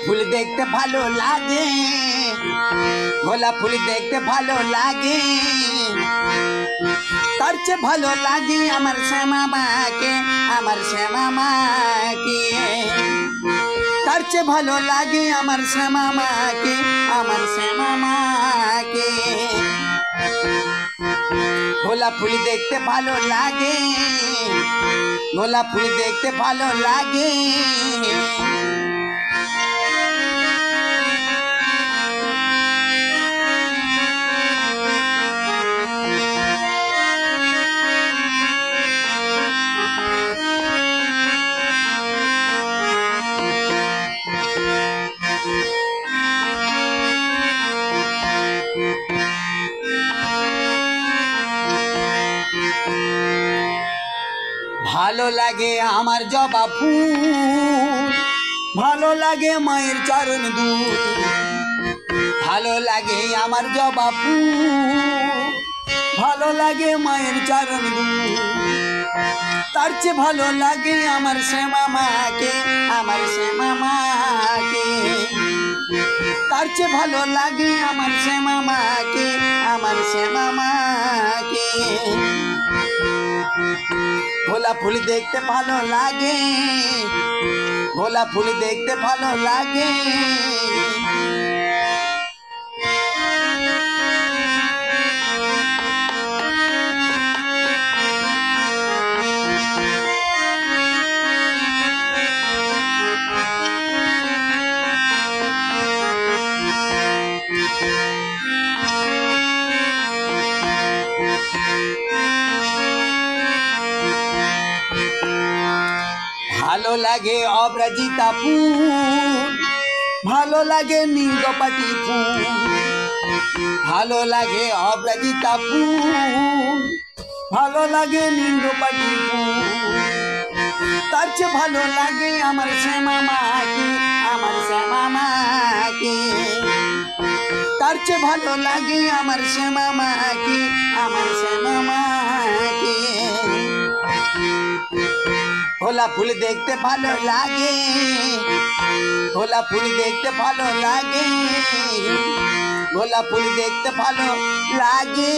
ফুল দেখতে ভালো লাগে, গোলাপ ফুল দেখতে ভালো লাগে, তার চেয়ে ভালো লাগে আমার শ্যামা মাকে, আমার শ্যামা মাকে, তার চেয়ে ভালো লাগে আমার শ্যামা মাকে, আমার শ্যামা মাকে। গোলাপ ফুল দেখতে ভালো লাগে, গোলাপ ফুল দেখতে ভালো লাগে। ভালো লাগে আমার জবা ফুল, ভালো লাগে মায়ের চরণ দুল, ভালো লাগে আমার জবা ফুল, ভালো লাগে মায়ের চরণ দুল, তার চেয়ে ভালো লাগে আমার শ্যামা মাকে, আমার শ্যামা মাকে, তার চেয়ে ভালো লাগে আমার শ্যামা মাকে, আমার শ্যামা মাকে। গোলাপ ফুল দেখতে ভালো লাগে, গোলাপ ফুল দেখতে ভালো লাগে। ভালো লাগে অপরাজিতা ফুল, ভালো লাগে নীলদোপাটি ফুল, ভালো লাগে অপরাজিতা ফুল, ভালো লাগে নীলদোপাটি ফুল, তার চেয়ে ভালো লাগে আমার শ্যামা মাকে, আমার শ্যামা মাকে, তার চেয়ে ভালো লাগে আমার শ্যামা মাকে, আমার শ্যামা মাকে। গোলাপ ফুল দেখতে ভালো লাগে, গোলাপ ফুল দেখতে ভালো লাগে, গোলাপ ফুল দেখতে ভালো লাগে।